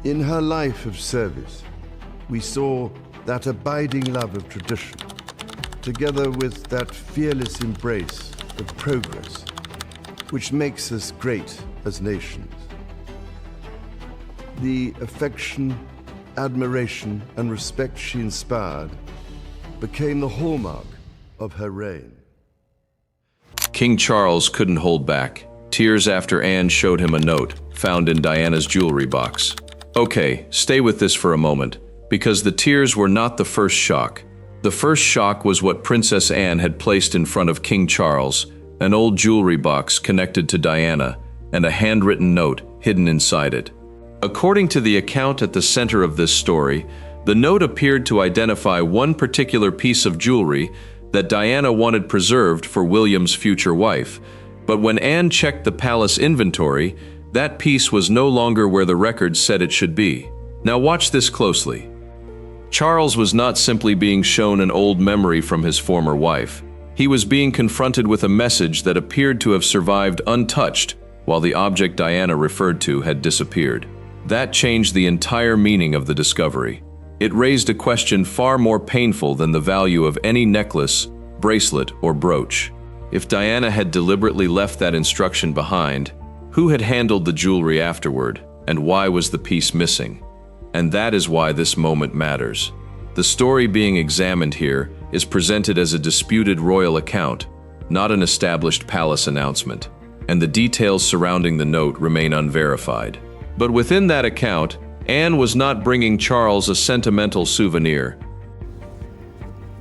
In her life of service, we saw that abiding love of tradition, together with that fearless embrace of progress, which makes us great as nations. The affection, admiration, and respect she inspired became the hallmark of her reign. King Charles couldn't hold back. Tears after Anne showed him a note found in Diana's jewelry box. Okay, stay with this for a moment, because the tears were not the first shock. The first shock was what Princess Anne had placed in front of King Charles, an old jewelry box connected to Diana, and a handwritten note hidden inside it. According to the account at the center of this story, the note appeared to identify one particular piece of jewelry that Diana wanted preserved for William's future wife. But when Anne checked the palace inventory, that piece was no longer where the records said it should be. Now watch this closely. Charles was not simply being shown an old memory from his former wife. He was being confronted with a message that appeared to have survived untouched, while the object Diana referred to had disappeared. That changed the entire meaning of the discovery. It raised a question far more painful than the value of any necklace, bracelet, or brooch. If Diana had deliberately left that instruction behind, who had handled the jewelry afterward, and why was the piece missing? And that is why this moment matters. The story being examined here is presented as a disputed royal account, not an established palace announcement, and the details surrounding the note remain unverified. But within that account, Anne was not bringing Charles a sentimental souvenir.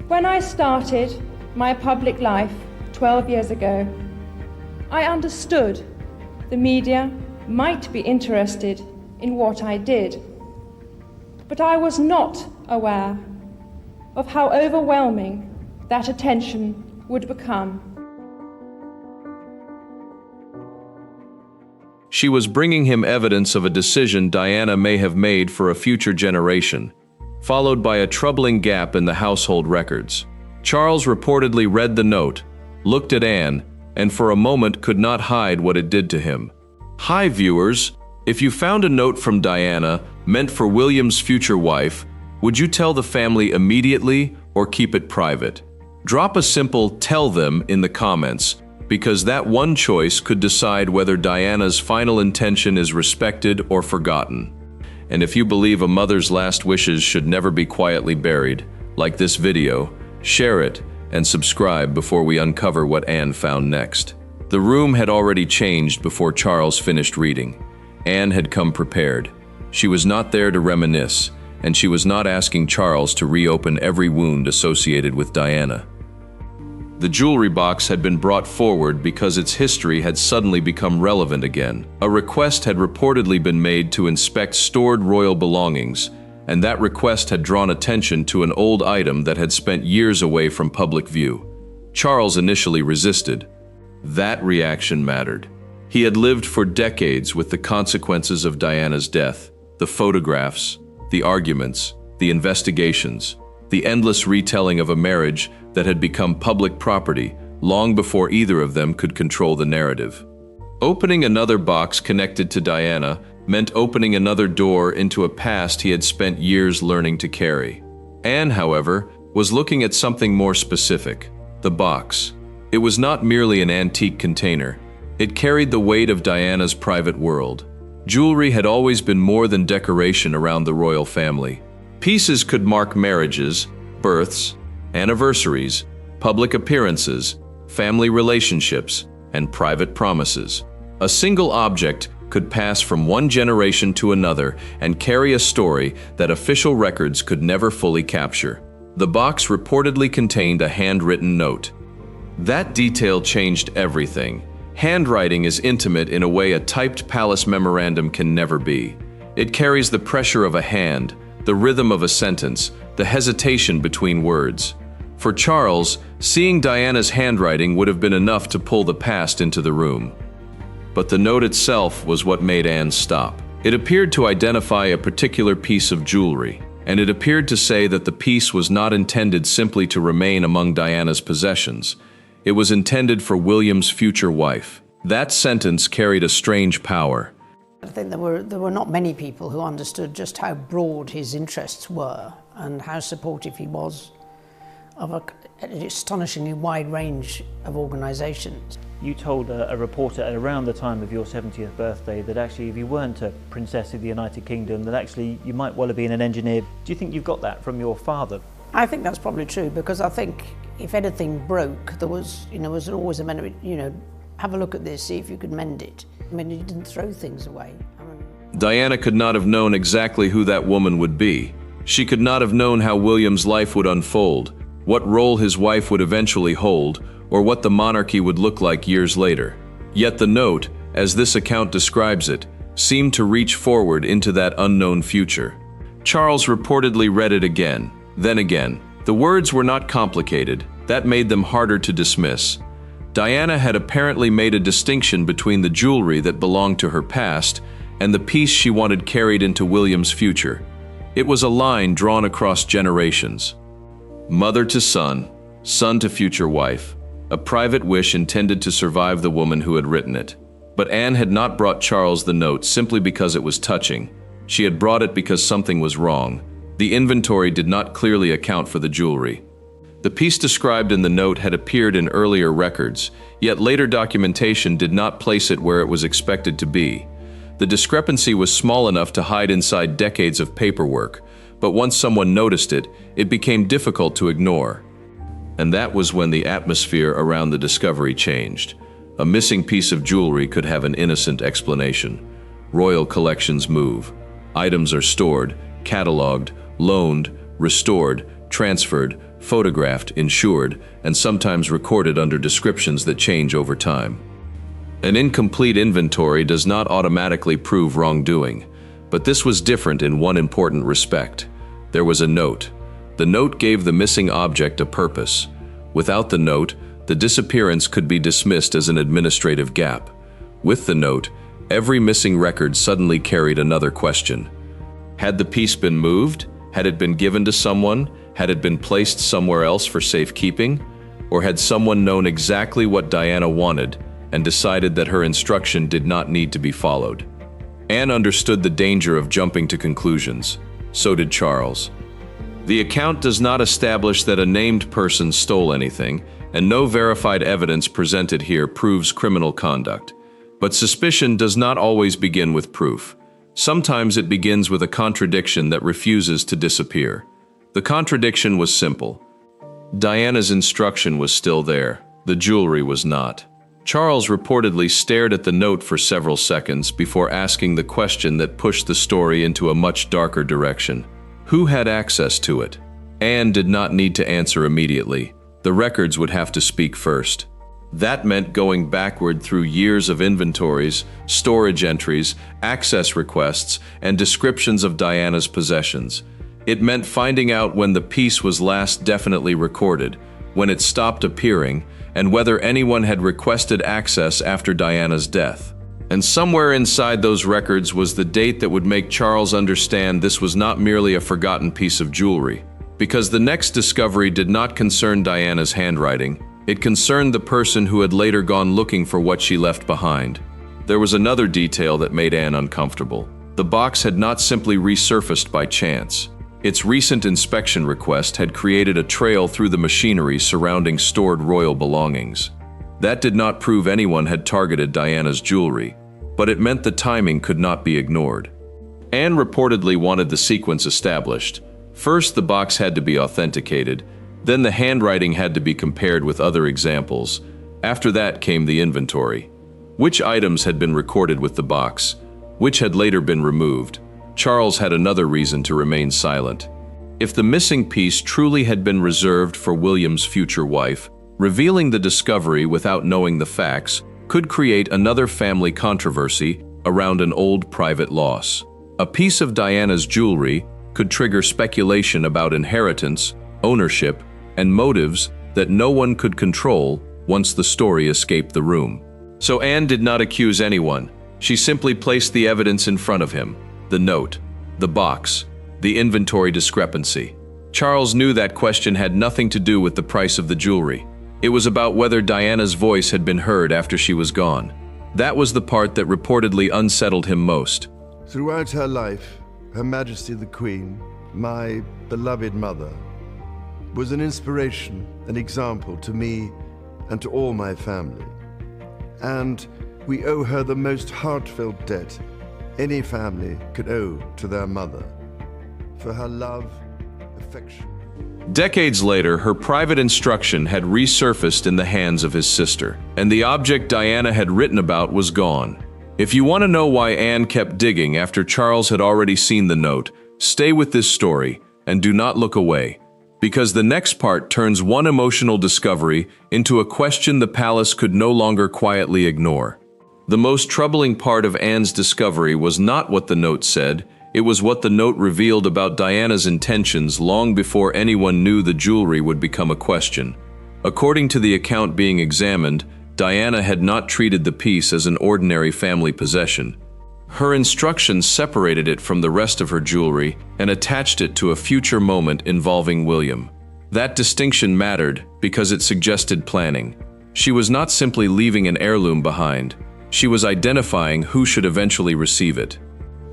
When I started my public life 12 years ago, I understood the media might be interested in what I did, but I was not aware of how overwhelming that attention would become. She was bringing him evidence of a decision Diana may have made for a future generation, followed by a troubling gap in the household records. Charles reportedly read the note, looked at Anne, and for a moment could not hide what it did to him. Hi viewers, if you found a note from Diana meant for William's future wife, would you tell the family immediately or keep it private? Drop a simple "tell them" in the comments, because that one choice could decide whether Diana's final intention is respected or forgotten. And if you believe a mother's last wishes should never be quietly buried, like this video, share it and subscribe before we uncover what Anne found next. The room had already changed before Charles finished reading. Anne had come prepared. She was not there to reminisce, and she was not asking Charles to reopen every wound associated with Diana. The jewelry box had been brought forward because its history had suddenly become relevant again. A request had reportedly been made to inspect stored royal belongings, and that request had drawn attention to an old item that had spent years away from public view. Charles initially resisted. That reaction mattered. He had lived for decades with the consequences of Diana's death, the photographs, the arguments, the investigations, the endless retelling of a marriage that had become public property long before either of them could control the narrative. Opening another box connected to Diana meant opening another door into a past he had spent years learning to carry. Anne, however, was looking at something more specific: the box. It was not merely an antique container. It carried the weight of Diana's private world. Jewelry had always been more than decoration around the royal family. Pieces could mark marriages, births, anniversaries, public appearances, family relationships, and private promises. A single object could pass from one generation to another and carry a story that official records could never fully capture. The box reportedly contained a handwritten note. That detail changed everything. Handwriting is intimate in a way a typed palace memorandum can never be. It carries the pressure of a hand, the rhythm of a sentence, the hesitation between words. For Charles, seeing Diana's handwriting would have been enough to pull the past into the room. But the note itself was what made Anne stop. It appeared to identify a particular piece of jewelry, and it appeared to say that the piece was not intended simply to remain among Diana's possessions. It was intended for William's future wife. That sentence carried a strange power. I think there were not many people who understood just how broad his interests were and how supportive he was of an astonishingly wide range of organisations. You told a reporter at around the time of your 70th birthday that actually if you weren't a princess of the United Kingdom, that actually you might well have been an engineer. Do you think you've got that from your father? I think that's probably true, because I think if anything broke, there was always a man, have a look at this, see if you could mend it. I mean, he didn't throw things away. Diana could not have known exactly who that woman would be. She could not have known how William's life would unfold, what role his wife would eventually hold, or what the monarchy would look like years later. Yet the note, as this account describes it, seemed to reach forward into that unknown future. Charles reportedly read it again, then again. The words were not complicated. That made them harder to dismiss. Diana had apparently made a distinction between the jewelry that belonged to her past and the piece she wanted carried into William's future. It was a line drawn across generations. Mother to son, son to future wife. A private wish intended to survive the woman who had written it. But Anne had not brought Charles the note simply because it was touching. She had brought it because something was wrong. The inventory did not clearly account for the jewelry. The piece described in the note had appeared in earlier records, yet later documentation did not place it where it was expected to be. The discrepancy was small enough to hide inside decades of paperwork, but once someone noticed it, it became difficult to ignore. And that was when the atmosphere around the discovery changed. A missing piece of jewelry could have an innocent explanation. Royal collections move. Items are stored, catalogued, loaned, restored, transferred, photographed, insured, and sometimes recorded under descriptions that change over time. An incomplete inventory does not automatically prove wrongdoing, but this was different in one important respect. There was a note. The note gave the missing object a purpose. Without the note, the disappearance could be dismissed as an administrative gap. With the note, every missing record suddenly carried another question. Had the piece been moved? Had it been given to someone? Had it been placed somewhere else for safekeeping? Or had someone known exactly what Diana wanted and decided that her instruction did not need to be followed? Anne understood the danger of jumping to conclusions. So did Charles. The account does not establish that a named person stole anything, and no verified evidence presented here proves criminal conduct. But suspicion does not always begin with proof. Sometimes it begins with a contradiction that refuses to disappear. The contradiction was simple. Diana's instruction was still there. The jewelry was not. Charles reportedly stared at the note for several seconds before asking the question that pushed the story into a much darker direction. Who had access to it? Anne did not need to answer immediately. The records would have to speak first. That meant going backward through years of inventories, storage entries, access requests, and descriptions of Diana's possessions. It meant finding out when the piece was last definitely recorded, when it stopped appearing, and whether anyone had requested access after Diana's death. And somewhere inside those records was the date that would make Charles understand this was not merely a forgotten piece of jewelry. Because the next discovery did not concern Diana's handwriting, it concerned the person who had later gone looking for what she left behind. There was another detail that made Anne uncomfortable. The box had not simply resurfaced by chance. Its recent inspection request had created a trail through the machinery surrounding stored royal belongings. That did not prove anyone had targeted Diana's jewelry, but it meant the timing could not be ignored. Anne reportedly wanted the sequence established. First, the box had to be authenticated, then the handwriting had to be compared with other examples. After that came the inventory. Which items had been recorded with the box? Which had later been removed? Charles had another reason to remain silent. If the missing piece truly had been reserved for William's future wife, revealing the discovery without knowing the facts could create another family controversy around an old private loss. A piece of Diana's jewelry could trigger speculation about inheritance, ownership, and motives that no one could control once the story escaped the room. So Anne did not accuse anyone. She simply placed the evidence in front of him. The note, the box, the inventory discrepancy. Charles knew that question had nothing to do with the price of the jewelry. It was about whether Diana's voice had been heard after she was gone. That was the part that reportedly unsettled him most. Throughout her life, Her Majesty the Queen, my beloved mother, was an inspiration, an example to me and to all my family. And we owe her the most heartfelt debt any family could owe to their mother, for her love, affection. Decades later, her private instruction had resurfaced in the hands of his sister, and the object Diana had written about was gone. If you want to know why Anne kept digging after Charles had already seen the note, stay with this story and do not look away, because the next part turns one emotional discovery into a question the palace could no longer quietly ignore. The most troubling part of Anne's discovery was not what the note said, it was what the note revealed about Diana's intentions long before anyone knew the jewelry would become a question. According to the account being examined, Diana had not treated the piece as an ordinary family possession. Her instructions separated it from the rest of her jewelry and attached it to a future moment involving William. That distinction mattered because it suggested planning. She was not simply leaving an heirloom behind. She was identifying who should eventually receive it.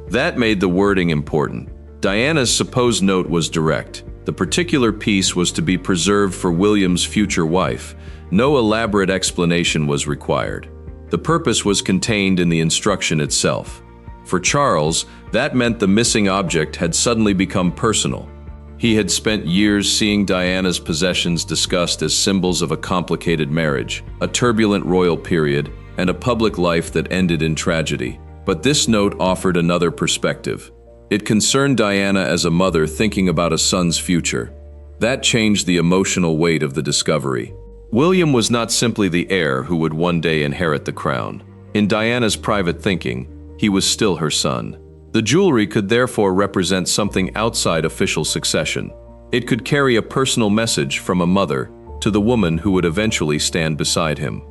That made the wording important. Diana's supposed note was direct. The particular piece was to be preserved for William's future wife. No elaborate explanation was required. The purpose was contained in the instruction itself. For Charles, that meant the missing object had suddenly become personal. He had spent years seeing Diana's possessions discussed as symbols of a complicated marriage, a turbulent royal period, and a public life that ended in tragedy. But this note offered another perspective. It concerned Diana as a mother thinking about a son's future. That changed the emotional weight of the discovery. William was not simply the heir who would one day inherit the crown. In Diana's private thinking, he was still her son. The jewelry could therefore represent something outside official succession. It could carry a personal message from a mother to the woman who would eventually stand beside him.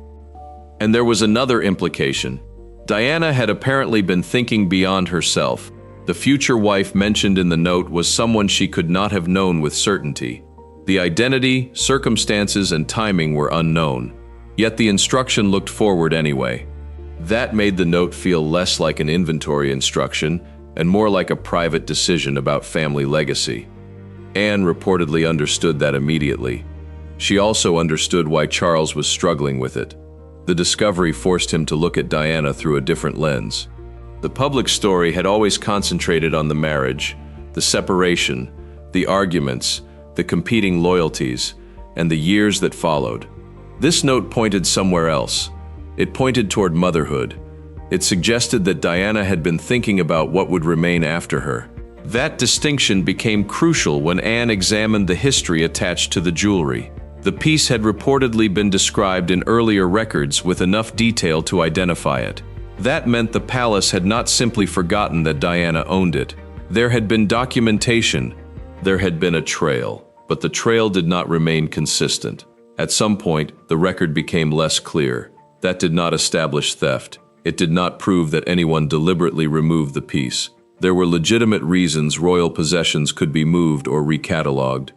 And there was another implication. Diana had apparently been thinking beyond herself. The future wife mentioned in the note was someone she could not have known with certainty. The identity, circumstances, and timing were unknown. Yet the instruction looked forward anyway. That made the note feel less like an inventory instruction and more like a private decision about family legacy. Anne reportedly understood that immediately. She also understood why Charles was struggling with it. The discovery forced him to look at Diana through a different lens. The public story had always concentrated on the marriage, the separation, the arguments, the competing loyalties, and the years that followed. This note pointed somewhere else. It pointed toward motherhood. It suggested that Diana had been thinking about what would remain after her. That distinction became crucial when Anne examined the history attached to the jewelry. The piece had reportedly been described in earlier records with enough detail to identify it. That meant the palace had not simply forgotten that Diana owned it. There had been documentation. There had been a trail, but the trail did not remain consistent. At some point, the record became less clear. That did not establish theft. It did not prove that anyone deliberately removed the piece. There were legitimate reasons royal possessions could be moved or recatalogued.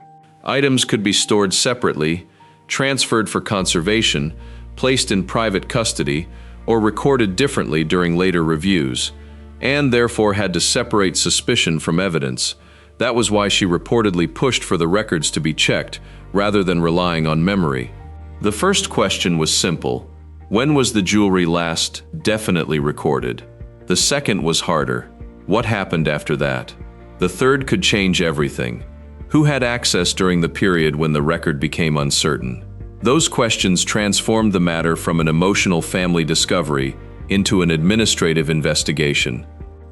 Items could be stored separately, transferred for conservation, placed in private custody, or recorded differently during later reviews. Anne therefore had to separate suspicion from evidence. That was why she reportedly pushed for the records to be checked, rather than relying on memory. The first question was simple. When was the jewelry last definitely recorded? The second was harder. What happened after that? The third could change everything. Who had access during the period when the record became uncertain? Those questions transformed the matter from an emotional family discovery into an administrative investigation.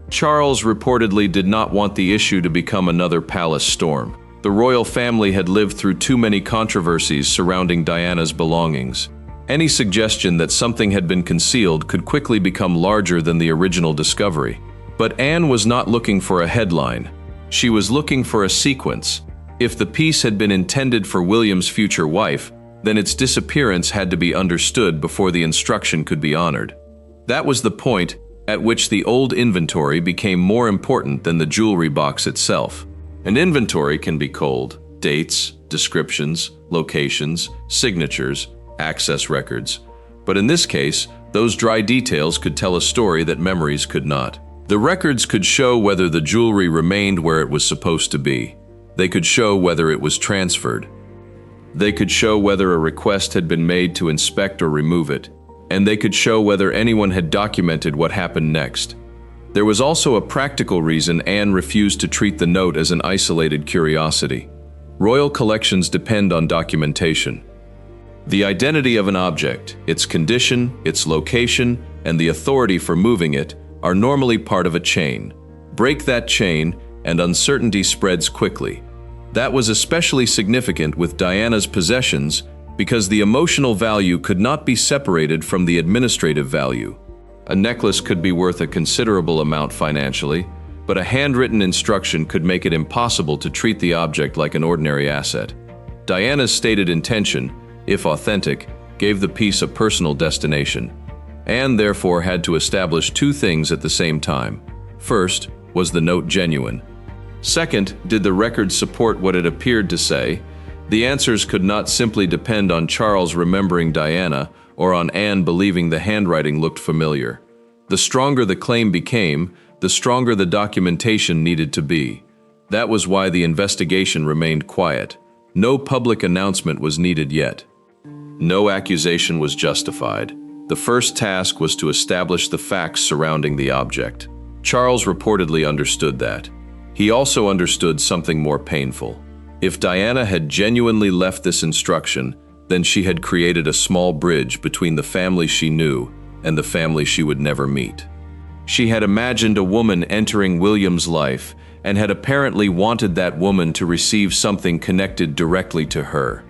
Charles reportedly did not want the issue to become another palace storm. The royal family had lived through too many controversies surrounding Diana's belongings. Any suggestion that something had been concealed could quickly become larger than the original discovery. But Anne was not looking for a headline. She was looking for a sequence. If the piece had been intended for William's future wife, then its disappearance had to be understood before the instruction could be honored. That was the point at which the old inventory became more important than the jewelry box itself. An inventory can be cold: dates, descriptions, locations, signatures, access records. But in this case, Those dry details could tell a story that memories could not. The records could show whether the jewelry remained where it was supposed to be. They could show whether it was transferred. They could show whether a request had been made to inspect or remove it. And they could show whether anyone had documented what happened next. There was also a practical reason Anne refused to treat the note as an isolated curiosity. Royal collections depend on documentation. The identity of an object, its condition, its location, and the authority for moving it are normally part of a chain. Break that chain, and uncertainty spreads quickly. That was especially significant with Diana's possessions because the emotional value could not be separated from the administrative value. A necklace could be worth a considerable amount financially, but a handwritten instruction could make it impossible to treat the object like an ordinary asset. Diana's stated intention, if authentic, gave the piece a personal destination. Anne therefore had to establish two things at the same time. First, was the note genuine? Second, did the record support what it appeared to say? The answers could not simply depend on Charles remembering Diana or on Anne believing the handwriting looked familiar. The stronger the claim became, the stronger the documentation needed to be. That was why the investigation remained quiet. No public announcement was needed yet. No accusation was justified. The first task was to establish the facts surrounding the object. Charles reportedly understood that. He also understood something more painful. If Diana had genuinely left this instruction, then she had created a small bridge between the family she knew and the family she would never meet. She had imagined a woman entering William's life and had apparently wanted that woman to receive something connected directly to her.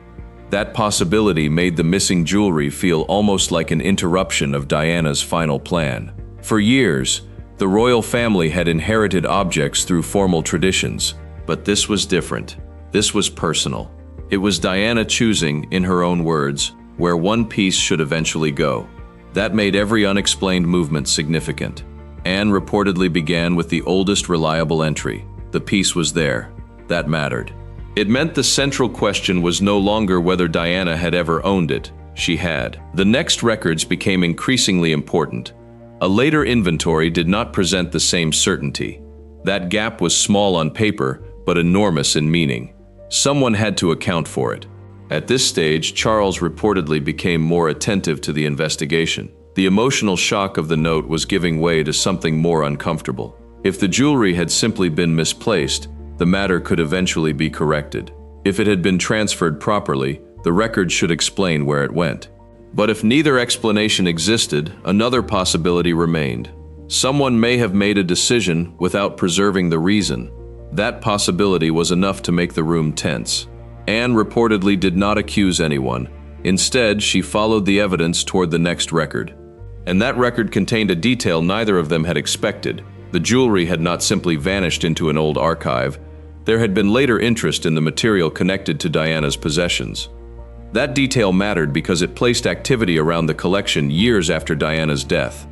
That possibility made the missing jewelry feel almost like an interruption of Diana's final plan. For years, the royal family had inherited objects through formal traditions, but this was different. This was personal. It was Diana choosing, in her own words, where one piece should eventually go. That made every unexplained movement significant. Anne reportedly began with the oldest reliable entry. The piece was there. That mattered. It meant the central question was no longer whether Diana had ever owned it. She had. The next records became increasingly important. A later inventory did not present the same certainty. That gap was small on paper, but enormous in meaning. Someone had to account for it. At this stage, Charles reportedly became more attentive to the investigation. The emotional shock of the note was giving way to something more uncomfortable. If the jewelry had simply been misplaced, the matter could eventually be corrected. If it had been transferred properly, the record should explain where it went. But if neither explanation existed, another possibility remained. Someone may have made a decision without preserving the reason. That possibility was enough to make the room tense. Anne reportedly did not accuse anyone. Instead, she followed the evidence toward the next record. And that record contained a detail neither of them had expected. The jewelry had not simply vanished into an old archive. There had been later interest in the material connected to Diana's possessions. That detail mattered because it placed activity around the collection years after Diana's death.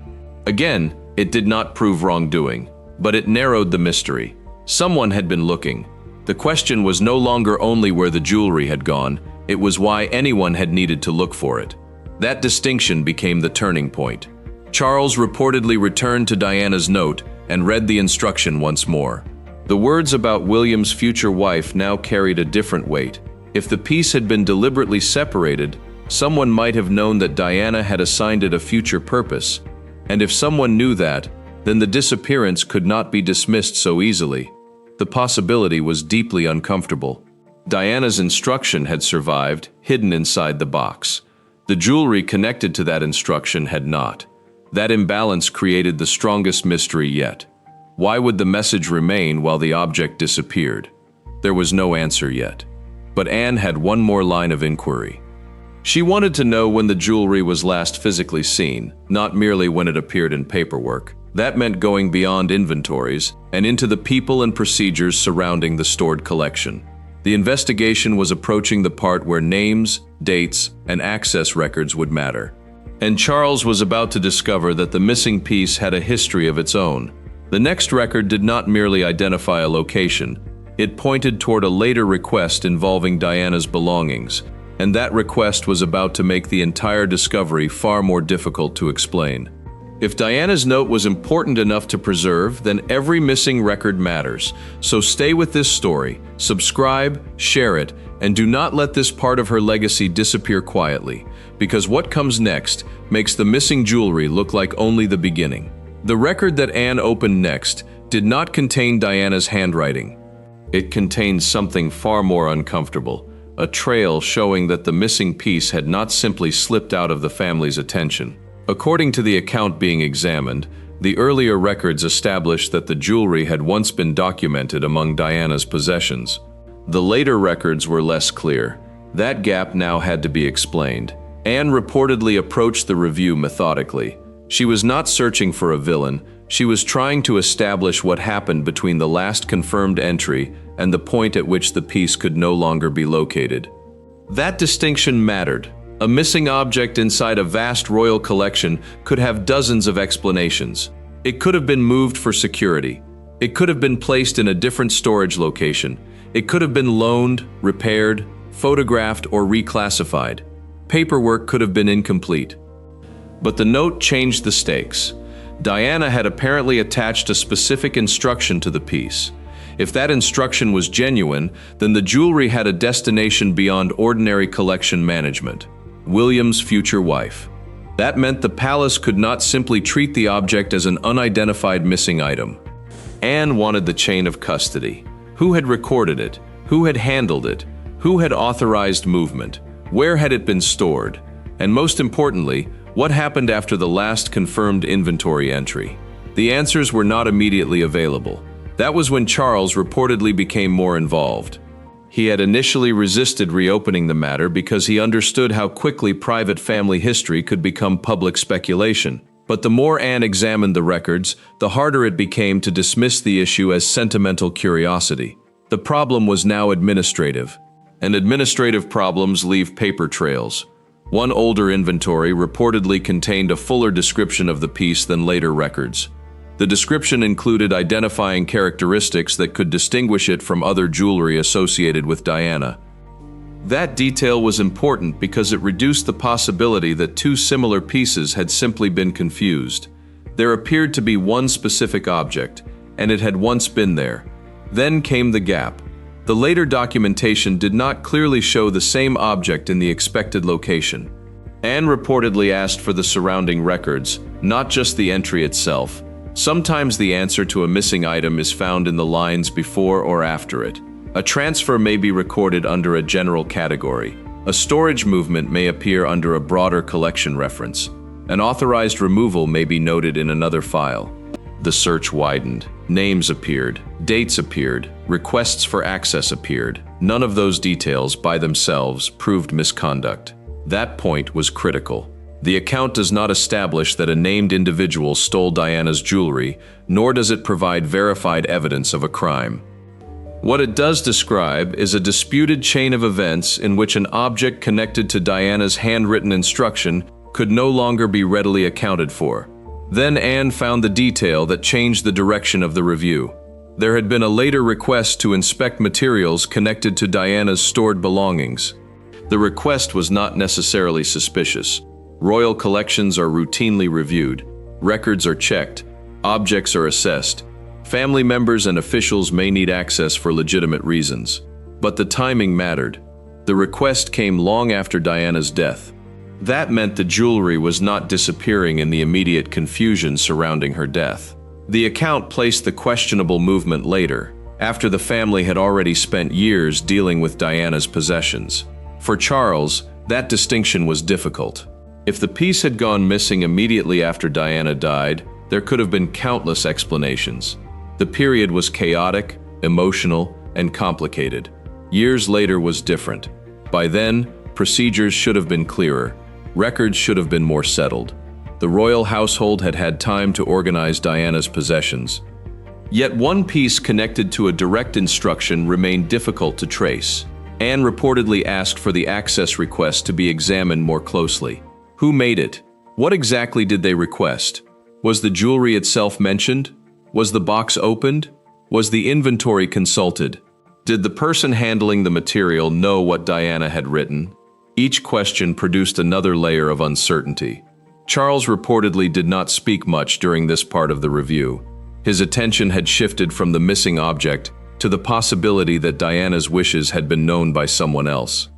Again, it did not prove wrongdoing, but it narrowed the mystery. Someone had been looking. The question was no longer only where the jewelry had gone, it was why anyone had needed to look for it. That distinction became the turning point. Charles reportedly returned to Diana's note and read the instruction once more. The words about William's future wife now carried a different weight. If the piece had been deliberately separated, someone might have known that Diana had assigned it a future purpose. And if someone knew that, then the disappearance could not be dismissed so easily. The possibility was deeply uncomfortable. Diana's instruction had survived, hidden inside the box. The jewelry connected to that instruction had not. That imbalance created the strongest mystery yet. Why would the message remain while the object disappeared? There was no answer yet. But Anne had one more line of inquiry. She wanted to know when the jewelry was last physically seen, not merely when it appeared in paperwork. That meant going beyond inventories and into the people and procedures surrounding the stored collection. The investigation was approaching the part where names, dates, and access records would matter. And Charles was about to discover that the missing piece had a history of its own. The next record did not merely identify a location. It pointed toward a later request involving Diana's belongings, and that request was about to make the entire discovery far more difficult to explain. If Diana's note was important enough to preserve, then every missing record matters. So stay with this story, subscribe, share it, and do not let this part of her legacy disappear quietly, because what comes next makes the missing jewelry look like only the beginning. The record that Anne opened next did not contain Diana's handwriting. It contained something far more uncomfortable, a trail showing that the missing piece had not simply slipped out of the family's attention. According to the account being examined, the earlier records established that the jewelry had once been documented among Diana's possessions. The later records were less clear. That gap now had to be explained. Anne reportedly approached the review methodically. She was not searching for a villain, she was trying to establish what happened between the last confirmed entry and the point at which the piece could no longer be located. That distinction mattered. A missing object inside a vast royal collection could have dozens of explanations. It could have been moved for security. It could have been placed in a different storage location. It could have been loaned, repaired, photographed, or reclassified. Paperwork could have been incomplete. But the note changed the stakes. Diana had apparently attached a specific instruction to the piece. If that instruction was genuine, then the jewelry had a destination beyond ordinary collection management. William's future wife. That meant the palace could not simply treat the object as an unidentified missing item. Anne wanted the chain of custody. Who had recorded it? Who had handled it? Who had authorized movement? Where had it been stored? And most importantly, what happened after the last confirmed inventory entry? The answers were not immediately available. That was when Charles reportedly became more involved. He had initially resisted reopening the matter because he understood how quickly private family history could become public speculation. But the more Anne examined the records, the harder it became to dismiss the issue as sentimental curiosity. The problem was now administrative, and administrative problems leave paper trails. One older inventory reportedly contained a fuller description of the piece than later records. The description included identifying characteristics that could distinguish it from other jewelry associated with Diana. That detail was important because it reduced the possibility that two similar pieces had simply been confused. There appeared to be one specific object, and it had once been there. Then came the gap. The later documentation did not clearly show the same object in the expected location. Anne reportedly asked for the surrounding records, not just the entry itself. Sometimes the answer to a missing item is found in the lines before or after it. A transfer may be recorded under a general category. A storage movement may appear under a broader collection reference. An authorized removal may be noted in another file. The search widened. Names appeared. Dates appeared. Requests for access appeared. None of those details by themselves proved misconduct. That point was critical. The account does not establish that a named individual stole Diana's jewelry, nor does it provide verified evidence of a crime. What it does describe is a disputed chain of events in which an object connected to Diana's handwritten instruction could no longer be readily accounted for. Then Anne found the detail that changed the direction of the review. There had been a later request to inspect materials connected to Diana's stored belongings. The request was not necessarily suspicious. Royal collections are routinely reviewed, records are checked, objects are assessed. Family members and officials may need access for legitimate reasons. But the timing mattered. The request came long after Diana's death. That meant the jewelry was not disappearing in the immediate confusion surrounding her death. The account placed the questionable movement later, after the family had already spent years dealing with Diana's possessions. For Charles, that distinction was difficult. If the piece had gone missing immediately after Diana died, there could have been countless explanations. The period was chaotic, emotional, and complicated. Years later was different. By then, procedures should have been clearer. Records should have been more settled. The royal household had had time to organize Diana's possessions. Yet one piece connected to a direct instruction remained difficult to trace. Anne reportedly asked for the access request to be examined more closely. Who made it? What exactly did they request? Was the jewelry itself mentioned? Was the box opened? Was the inventory consulted? Did the person handling the material know what Diana had written? Each question produced another layer of uncertainty. Charles reportedly did not speak much during this part of the review. His attention had shifted from the missing object to the possibility that Diana's wishes had been known by someone else.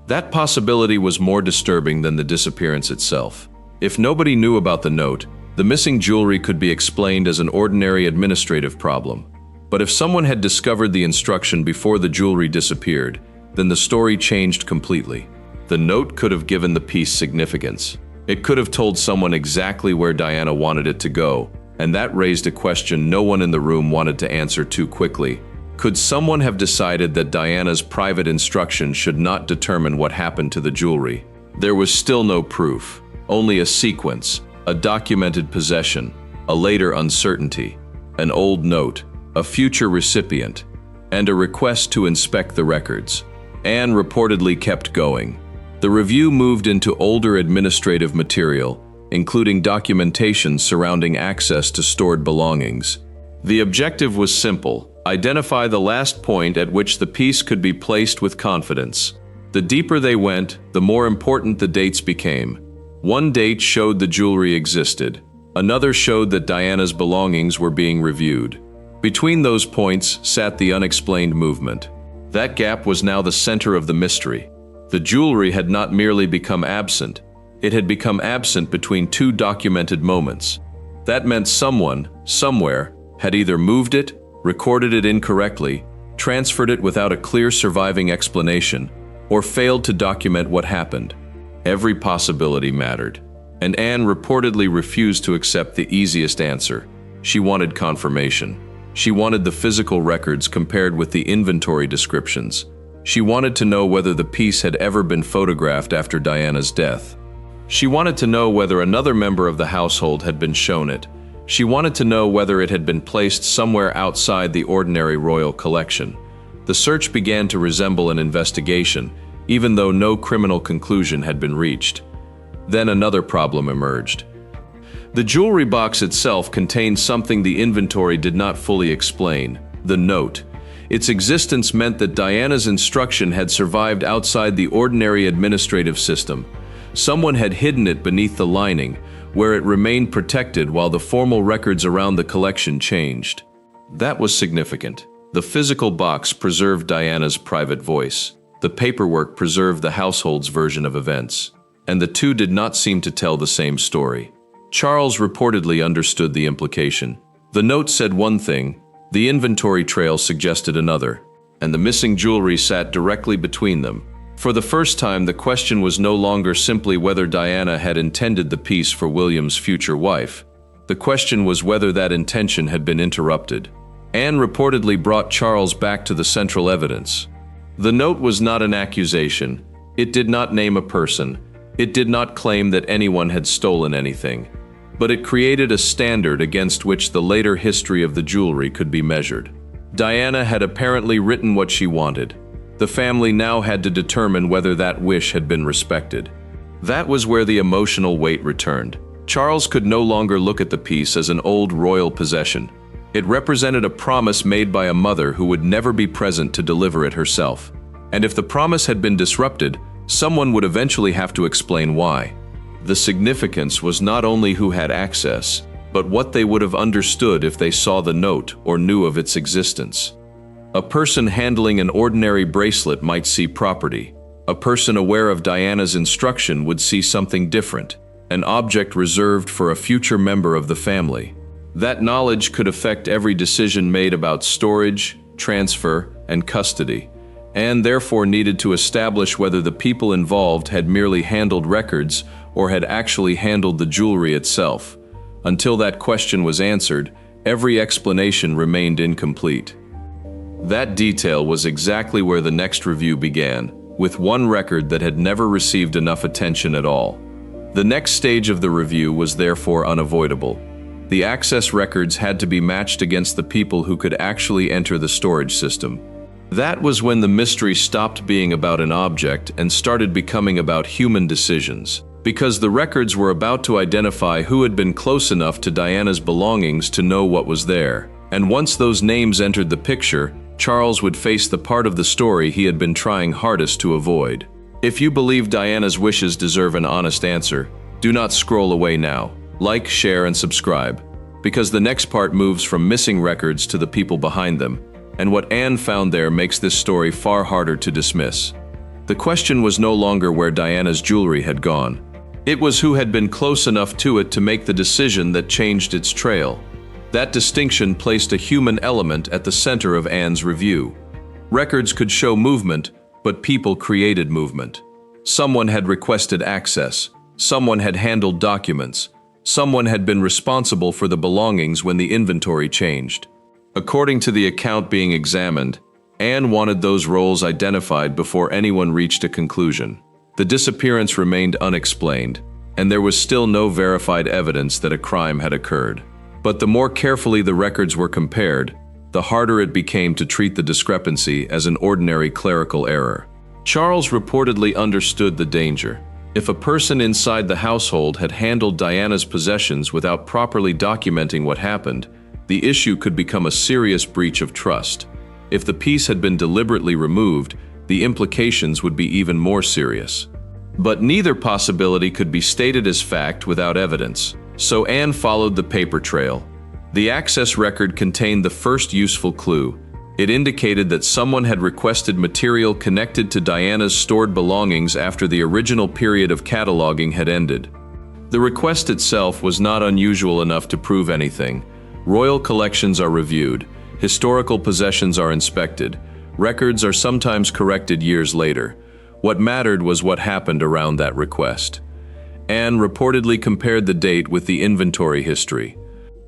That possibility was more disturbing than the disappearance itself. If nobody knew about the note, the missing jewelry could be explained as an ordinary administrative problem. But if someone had discovered the instruction before the jewelry disappeared, then the story changed completely. The note could have given the piece significance. It could have told someone exactly where Diana wanted it to go, and that raised a question no one in the room wanted to answer too quickly. Could someone have decided that Diana's private instructions should not determine what happened to the jewelry? There was still no proof, only a sequence, a documented possession, a later uncertainty, an old note, a future recipient, and a request to inspect the records. Anne reportedly kept going. The review moved into older administrative material, including documentation surrounding access to stored belongings. The objective was simple: identify the last point at which the piece could be placed with confidence. The deeper they went, the more important the dates became. One date showed the jewelry existed. Another showed that Diana's belongings were being reviewed. Between those points sat the unexplained movement. That gap was now the center of the mystery. The jewelry had not merely become absent, it had become absent between two documented moments. That meant someone, somewhere, had either moved it, recorded it incorrectly, transferred it without a clear surviving explanation, or failed to document what happened. Every possibility mattered, and Anne reportedly refused to accept the easiest answer. She wanted confirmation. She wanted the physical records compared with the inventory descriptions. She wanted to know whether the piece had ever been photographed after Diana's death. She wanted to know whether another member of the household had been shown it. She wanted to know whether it had been placed somewhere outside the ordinary royal collection. The search began to resemble an investigation, even though no criminal conclusion had been reached. Then another problem emerged. The jewelry box itself contained something the inventory did not fully explain: the note. Its existence meant that Diana's instruction had survived outside the ordinary administrative system. Someone had hidden it beneath the lining, where it remained protected while the formal records around the collection changed. That was significant. The physical box preserved Diana's private voice. The paperwork preserved the household's version of events. And the two did not seem to tell the same story. Charles reportedly understood the implication. The note said one thing, the inventory trail suggested another, and the missing jewelry sat directly between them. For the first time, the question was no longer simply whether Diana had intended the piece for William's future wife. The question was whether that intention had been interrupted. Anne reportedly brought Charles back to the central evidence. The note was not an accusation. It did not name a person. It did not claim that anyone had stolen anything. But it created a standard against which the later history of the jewelry could be measured. Diana had apparently written what she wanted. The family now had to determine whether that wish had been respected. That was where the emotional weight returned. Charles could no longer look at the piece as an old royal possession. It represented a promise made by a mother who would never be present to deliver it herself. And if the promise had been disrupted, someone would eventually have to explain why. The significance was not only who had access, but what they would have understood if they saw the note or knew of its existence. A person handling an ordinary bracelet might see property. A person aware of Diana's instruction would see something different, an object reserved for a future member of the family. That knowledge could affect every decision made about storage, transfer, and custody, and therefore needed to establish whether the people involved had merely handled records or had actually handled the jewelry itself. Until that question was answered, every explanation remained incomplete. That detail was exactly where the next review began, with one record that had never received enough attention at all. The next stage of the review was therefore unavoidable. The access records had to be matched against the people who could actually enter the storage system. That was when the mystery stopped being about an object and started becoming about human decisions, because the records were about to identify who had been close enough to Diana's belongings to know what was there. And once those names entered the picture, Charles would face the part of the story he had been trying hardest to avoid. If you believe Diana's wishes deserve an honest answer, do not scroll away now. Like, share, and subscribe, because the next part moves from missing records to the people behind them, and what Anne found there makes this story far harder to dismiss. The question was no longer where Diana's jewelry had gone. It was who had been close enough to it to make the decision that changed its trail. That distinction placed a human element at the center of Anne's review. Records could show movement, but people created movement. Someone had requested access. Someone had handled documents. Someone had been responsible for the belongings when the inventory changed. According to the account being examined, Anne wanted those roles identified before anyone reached a conclusion. The disappearance remained unexplained, and there was still no verified evidence that a crime had occurred. But the more carefully the records were compared, the harder it became to treat the discrepancy as an ordinary clerical error. Charles reportedly understood the danger. If a person inside the household had handled Diana's possessions without properly documenting what happened, the issue could become a serious breach of trust. If the piece had been deliberately removed, the implications would be even more serious. But neither possibility could be stated as fact without evidence, so Anne followed the paper trail. The access record contained the first useful clue. It indicated that someone had requested material connected to Diana's stored belongings after the original period of cataloging had ended. The request itself was not unusual enough to prove anything. Royal collections are reviewed, historical possessions are inspected, records are sometimes corrected years later. What mattered was what happened around that request. Anne reportedly compared the date with the inventory history.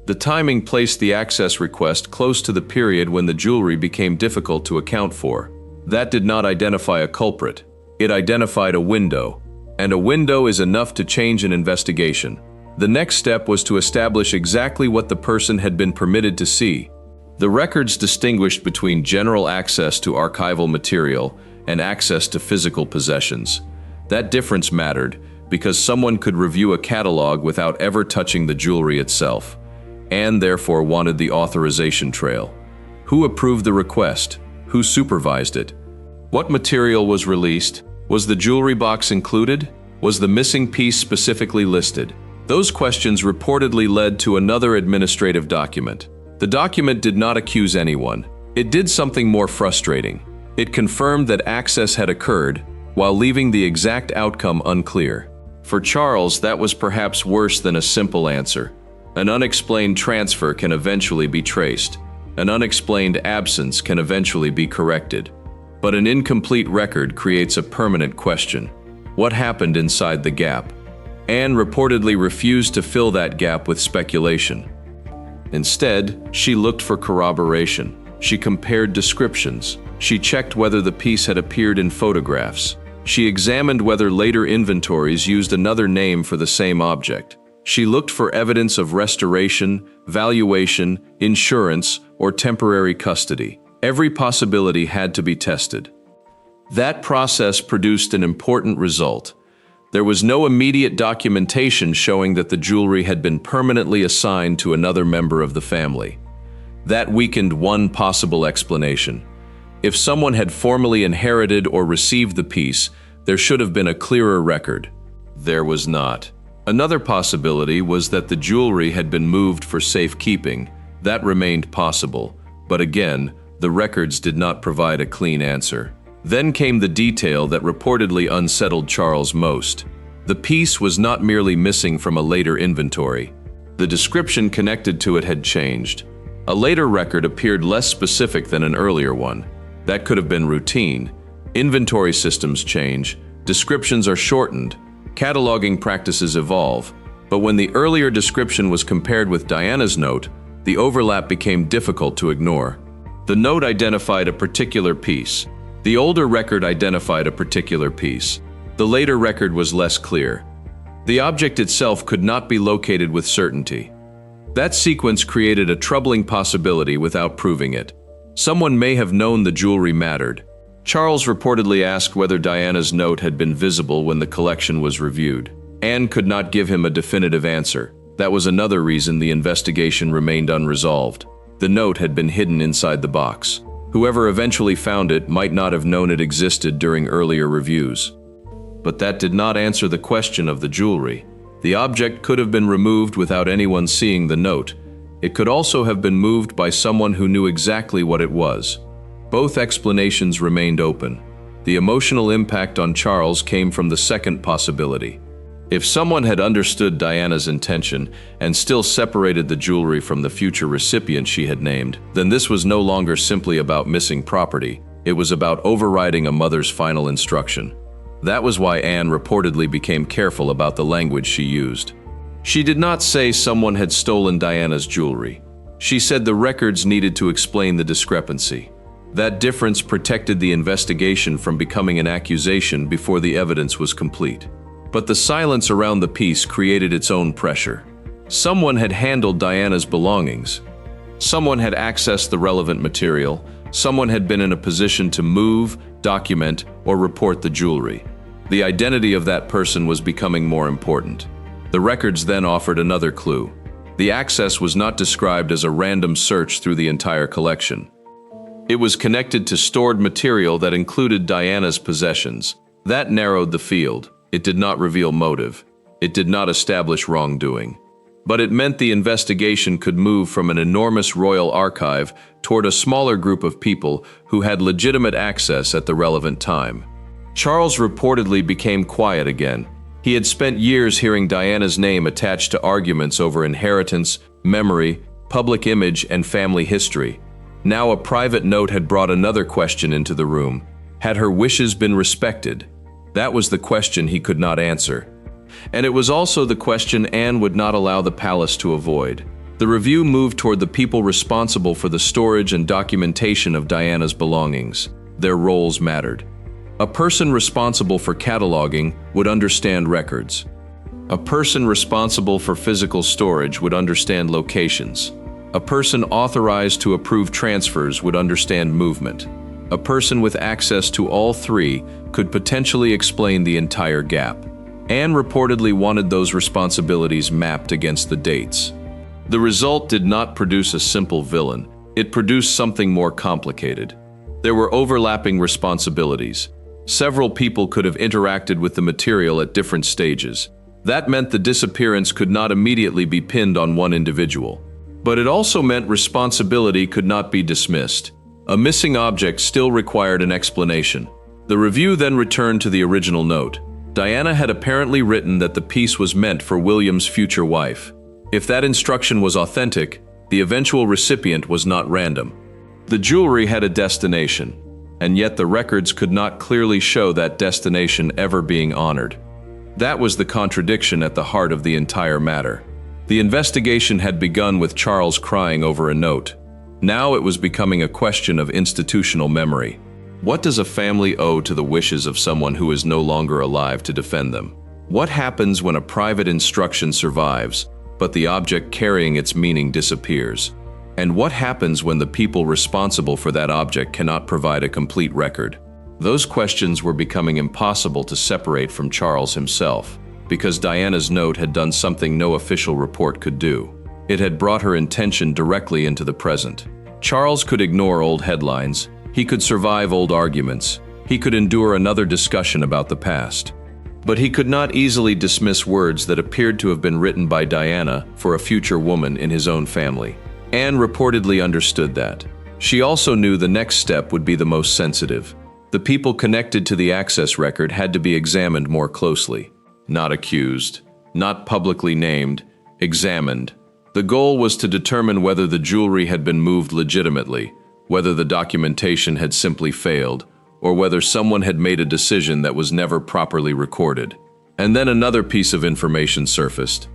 The timing placed the access request close to the period when the jewelry became difficult to account for. That did not identify a culprit. It identified a window, and a window is enough to change an investigation. The next step was to establish exactly what the person had been permitted to see. The records distinguished between general access to archival material and access to physical possessions. That difference mattered because someone could review a catalog without ever touching the jewelry itself. Anne therefore wanted the authorization trail. Who approved the request? Who supervised it? What material was released? Was the jewelry box included? Was the missing piece specifically listed? Those questions reportedly led to another administrative document. The document did not accuse anyone. It did something more frustrating. It confirmed that access had occurred, while leaving the exact outcome unclear. For Charles, that was perhaps worse than a simple answer. An unexplained transfer can eventually be traced. An unexplained absence can eventually be corrected. But an incomplete record creates a permanent question. What happened inside the gap? Anne reportedly refused to fill that gap with speculation. Instead, she looked for corroboration. She compared descriptions. She checked whether the piece had appeared in photographs. She examined whether later inventories used another name for the same object. She looked for evidence of restoration, valuation, insurance, or temporary custody. Every possibility had to be tested. That process produced an important result. There was no immediate documentation showing that the jewelry had been permanently assigned to another member of the family. That weakened one possible explanation. If someone had formally inherited or received the piece, there should have been a clearer record. There was not. Another possibility was that the jewelry had been moved for safekeeping. That remained possible, but again, the records did not provide a clean answer. Then came the detail that reportedly unsettled Charles most. The piece was not merely missing from a later inventory. The description connected to it had changed. A later record appeared less specific than an earlier one. That could have been routine. Inventory systems change, descriptions are shortened, cataloging practices evolve, but when the earlier description was compared with Diana's note, the overlap became difficult to ignore. The note identified a particular piece. The older record identified a particular piece. The later record was less clear. The object itself could not be located with certainty. That sequence created a troubling possibility without proving it. Someone may have known the jewelry mattered. Charles reportedly asked whether Diana's note had been visible when the collection was reviewed. Anne could not give him a definitive answer. That was another reason the investigation remained unresolved. The note had been hidden inside the box. Whoever eventually found it might not have known it existed during earlier reviews. But that did not answer the question of the jewelry. The object could have been removed without anyone seeing the note. It could also have been moved by someone who knew exactly what it was. Both explanations remained open. The emotional impact on Charles came from the second possibility. If someone had understood Diana's intention and still separated the jewelry from the future recipient she had named, then this was no longer simply about missing property. It was about overriding a mother's final instruction. That was why Anne reportedly became careful about the language she used. She did not say someone had stolen Diana's jewelry. She said the records needed to explain the discrepancy. That difference protected the investigation from becoming an accusation before the evidence was complete. But the silence around the piece created its own pressure. Someone had handled Diana's belongings. Someone had accessed the relevant material. Someone had been in a position to move, document, or report the jewelry. The identity of that person was becoming more important. The records then offered another clue. The access was not described as a random search through the entire collection. It was connected to stored material that included Diana's possessions. That narrowed the field. It did not reveal motive. It did not establish wrongdoing. But it meant the investigation could move from an enormous royal archive toward a smaller group of people who had legitimate access at the relevant time. Charles reportedly became quiet again. He had spent years hearing Diana's name attached to arguments over inheritance, memory, public image, and family history. Now a private note had brought another question into the room. Had her wishes been respected? That was the question he could not answer. And it was also the question Anne would not allow the palace to avoid. The review moved toward the people responsible for the storage and documentation of Diana's belongings. Their roles mattered. A person responsible for cataloging would understand records. A person responsible for physical storage would understand locations. A person authorized to approve transfers would understand movement. A person with access to all three could potentially explain the entire gap. Anne reportedly wanted those responsibilities mapped against the dates. The result did not produce a simple villain. It produced something more complicated. There were overlapping responsibilities. Several people could have interacted with the material at different stages. That meant the disappearance could not immediately be pinned on one individual. But it also meant responsibility could not be dismissed. A missing object still required an explanation. The review then returned to the original note. Diana had apparently written that the piece was meant for William's future wife. If that instruction was authentic, the eventual recipient was not random. The jewelry had a destination, and yet the records could not clearly show that destination ever being honored. That was the contradiction at the heart of the entire matter. The investigation had begun with Charles crying over a note. Now it was becoming a question of institutional memory. What does a family owe to the wishes of someone who is no longer alive to defend them? What happens when a private instruction survives, but the object carrying its meaning disappears? And what happens when the people responsible for that object cannot provide a complete record? Those questions were becoming impossible to separate from Charles himself, because Diana's note had done something no official report could do. It had brought her intention directly into the present. Charles could ignore old headlines. He could survive old arguments. He could endure another discussion about the past. But he could not easily dismiss words that appeared to have been written by Diana for a future woman in his own family. Anne reportedly understood that. She also knew the next step would be the most sensitive. The people connected to the access record had to be examined more closely. Not accused, not publicly named, examined. The goal was to determine whether the jewelry had been moved legitimately, whether the documentation had simply failed, or whether someone had made a decision that was never properly recorded. And then another piece of information surfaced.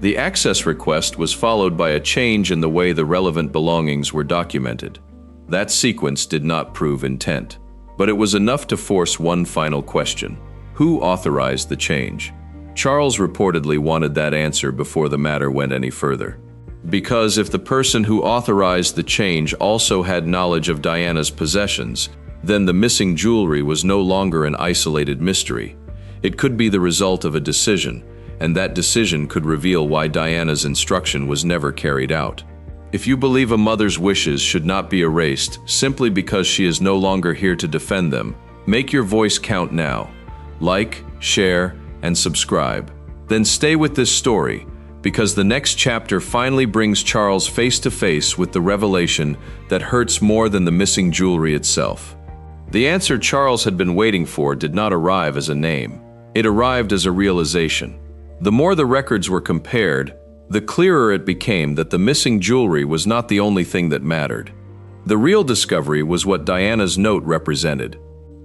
The access request was followed by a change in the way the relevant belongings were documented. That sequence did not prove intent, but it was enough to force one final question. Who authorized the change? Charles reportedly wanted that answer before the matter went any further. Because if the person who authorized the change also had knowledge of Diana's possessions, then the missing jewelry was no longer an isolated mystery. It could be the result of a decision, and that decision could reveal why Diana's instruction was never carried out. If you believe a mother's wishes should not be erased simply because she is no longer here to defend them, make your voice count now. Like, share, and subscribe. Then stay with this story, because the next chapter finally brings Charles face to face with the revelation that hurts more than the missing jewelry itself. The answer Charles had been waiting for did not arrive as a name. It arrived as a realization. The more the records were compared, the clearer it became that the missing jewelry was not the only thing that mattered. The real discovery was what Diana's note represented.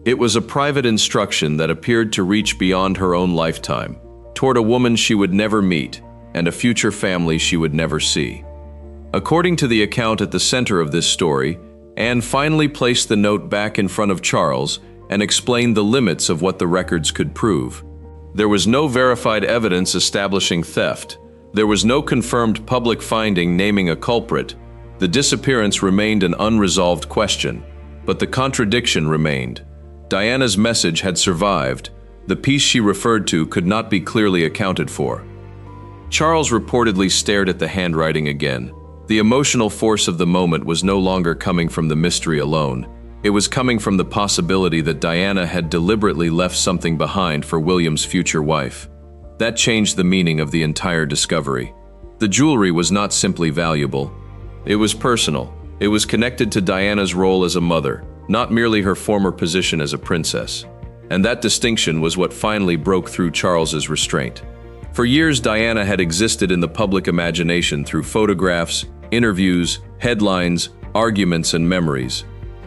It was a private instruction that appeared to reach beyond her own lifetime, toward a woman she would never meet and a future family she would never see. According to the account at the center of this story, Anne finally placed the note back in front of Charles and explained the limits of what the records could prove. There was no verified evidence establishing theft. There was no confirmed public finding naming a culprit. The disappearance remained an unresolved question, but the contradiction remained. Diana's message had survived. The piece she referred to could not be clearly accounted for. Charles reportedly stared at the handwriting again. The emotional force of the moment was no longer coming from the mystery alone. It was coming from the possibility that Diana had deliberately left something behind for William's future wife. That changed the meaning of the entire discovery. The jewelry was not simply valuable. It was personal. It was connected to Diana's role as a mother, not merely her former position as a princess. And that distinction was what finally broke through Charles's restraint. For years, Diana had existed in the public imagination through photographs, interviews, headlines, arguments, and memories.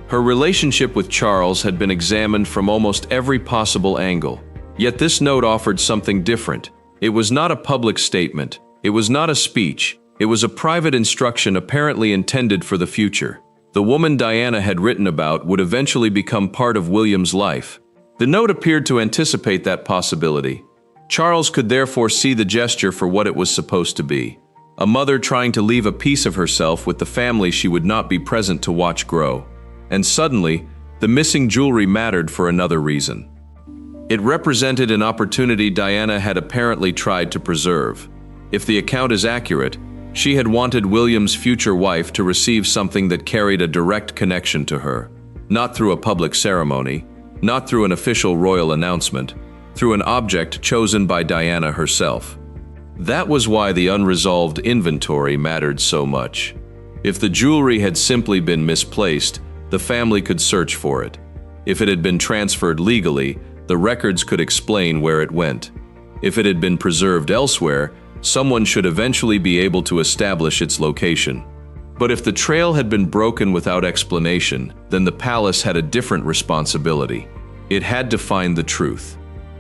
Her relationship with Charles had been examined from almost every possible angle. Yet this note offered something different. It was not a public statement. It was not a speech. It was a private instruction apparently intended for the future. The woman Diana had written about would eventually become part of William's life. The note appeared to anticipate that possibility. Charles could therefore see the gesture for what it was supposed to be. A mother trying to leave a piece of herself with the family she would not be present to watch grow. And suddenly, the missing jewelry mattered for another reason. It represented an opportunity Diana had apparently tried to preserve. If the account is accurate, she had wanted William's future wife to receive something that carried a direct connection to her, not through a public ceremony, not through an official royal announcement, through an object chosen by Diana herself. That was why the unresolved inventory mattered so much. If the jewelry had simply been misplaced, the family could search for it. If it had been transferred legally, the records could explain where it went. If it had been preserved elsewhere, someone should eventually be able to establish its location. But if the trail had been broken without explanation, then the palace had a different responsibility. It had to find the truth.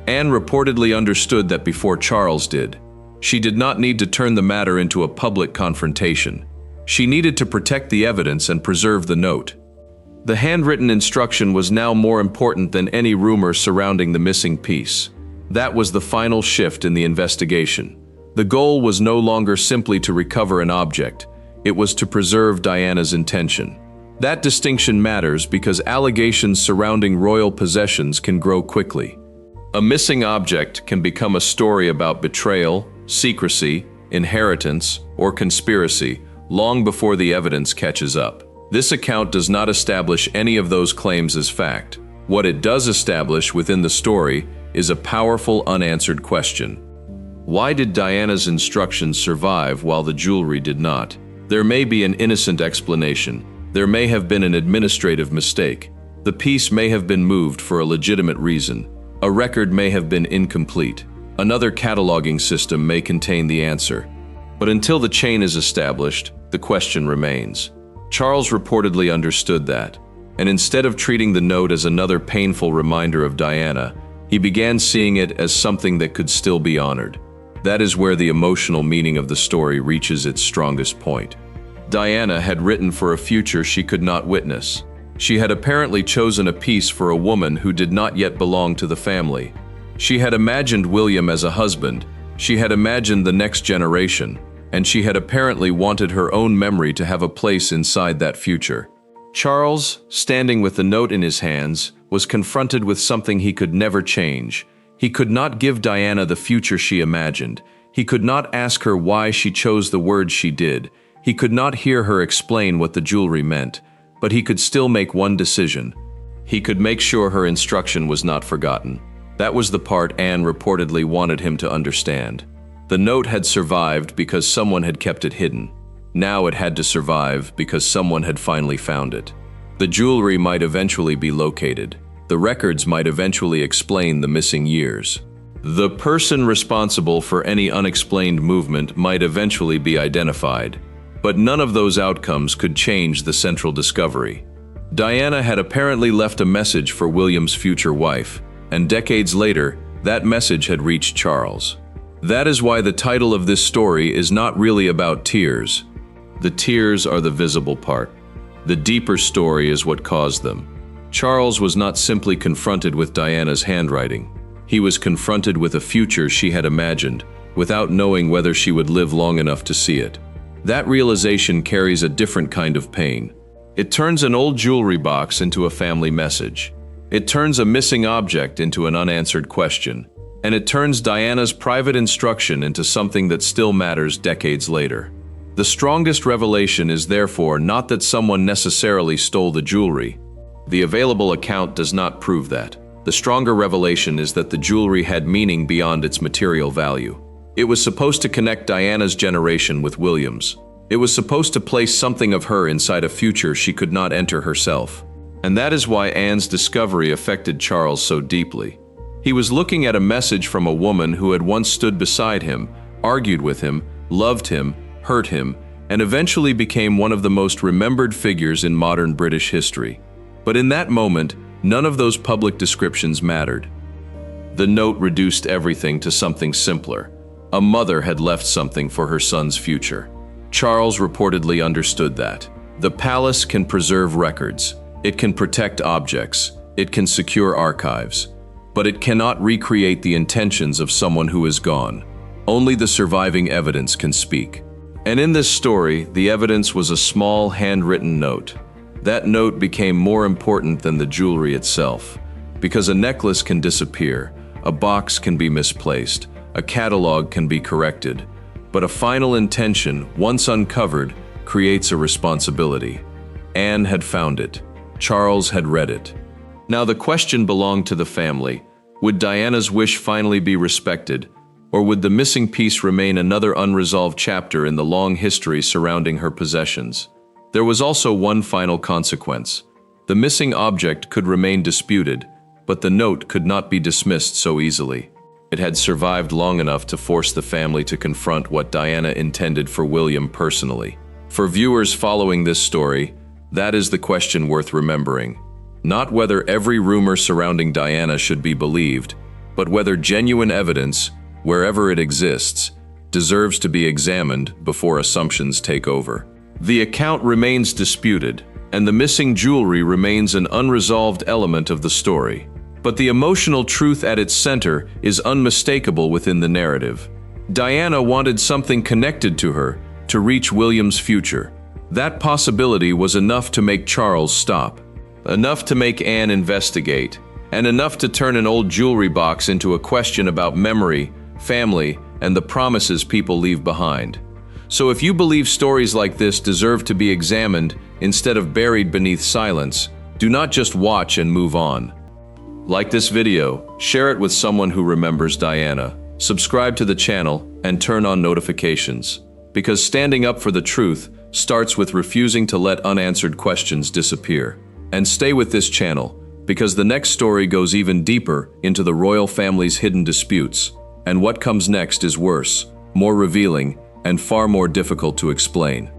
Anne reportedly understood that before Charles did. She did not need to turn the matter into a public confrontation. She needed to protect the evidence and preserve the note. The handwritten instruction was now more important than any rumor surrounding the missing piece. That was the final shift in the investigation. The goal was no longer simply to recover an object. It was to preserve Diana's intention. That distinction matters because allegations surrounding royal possessions can grow quickly. A missing object can become a story about betrayal, secrecy, inheritance, or conspiracy long before the evidence catches up. This account does not establish any of those claims as fact. What it does establish within the story is a powerful unanswered question. Why did Diana's instructions survive while the jewelry did not? There may be an innocent explanation. There may have been an administrative mistake. The piece may have been moved for a legitimate reason. A record may have been incomplete. Another cataloging system may contain the answer. But until the chain is established, the question remains. Charles reportedly understood that, and instead of treating the note as another painful reminder of Diana, he began seeing it as something that could still be honored. That is where the emotional meaning of the story reaches its strongest point. Diana had written for a future she could not witness. She had apparently chosen a piece for a woman who did not yet belong to the family. She had imagined William as a husband, she had imagined the next generation, and she had apparently wanted her own memory to have a place inside that future. Charles, standing with the note in his hands, was confronted with something he could never change. He could not give Diana the future she imagined. He could not ask her why she chose the words she did. He could not hear her explain what the jewelry meant. But he could still make one decision. He could make sure her instruction was not forgotten. That was the part Anne reportedly wanted him to understand. The note had survived because someone had kept it hidden. Now it had to survive because someone had finally found it. The jewelry might eventually be located. The records might eventually explain the missing years. The person responsible for any unexplained movement might eventually be identified. But none of those outcomes could change the central discovery. Diana had apparently left a message for William's future wife, and decades later, that message had reached Charles. That is why the title of this story is not really about tears. The tears are the visible part. The deeper story is what caused them. Charles was not simply confronted with Diana's handwriting. He was confronted with a future she had imagined, without knowing whether she would live long enough to see it. That realization carries a different kind of pain. It turns an old jewelry box into a family message. It turns a missing object into an unanswered question. And it turns Diana's private instruction into something that still matters decades later. The strongest revelation is therefore not that someone necessarily stole the jewelry. The available account does not prove that. The stronger revelation is that the jewelry had meaning beyond its material value. It was supposed to connect Diana's generation with William's. It was supposed to place something of her inside a future she could not enter herself. And that is why Anne's discovery affected Charles so deeply. He was looking at a message from a woman who had once stood beside him, argued with him, loved him, hurt him, and eventually became one of the most remembered figures in modern British history. But in that moment, none of those public descriptions mattered. The note reduced everything to something simpler. A mother had left something for her son's future. Charles reportedly understood that. The palace can preserve records. It can protect objects. It can secure archives. But it cannot recreate the intentions of someone who is gone. Only the surviving evidence can speak. And in this story, the evidence was a small handwritten note. That note became more important than the jewelry itself. Because a necklace can disappear, a box can be misplaced, a catalog can be corrected, but a final intention, once uncovered, creates a responsibility. Anne had found it. Charles had read it. Now the question belonged to the family. Would Diana's wish finally be respected, or would the missing piece remain another unresolved chapter in the long history surrounding her possessions? There was also one final consequence. The missing object could remain disputed, but the note could not be dismissed so easily. It had survived long enough to force the family to confront what Diana intended for William personally. For viewers following this story, that is the question worth remembering. Not whether every rumor surrounding Diana should be believed, but whether genuine evidence, wherever it exists, deserves to be examined before assumptions take over. The account remains disputed, and the missing jewelry remains an unresolved element of the story. But the emotional truth at its center is unmistakable within the narrative. Diana wanted something connected to her to reach William's future. That possibility was enough to make Charles stop, enough to make Anne investigate, and enough to turn an old jewelry box into a question about memory, family, and the promises people leave behind. So if you believe stories like this deserve to be examined instead of buried beneath silence, do not just watch and move on. Like this video, share it with someone who remembers Diana, subscribe to the channel, and turn on notifications. Because standing up for the truth starts with refusing to let unanswered questions disappear. And stay with this channel, because the next story goes even deeper into the royal family's hidden disputes. And what comes next is worse, more revealing, and far more difficult to explain.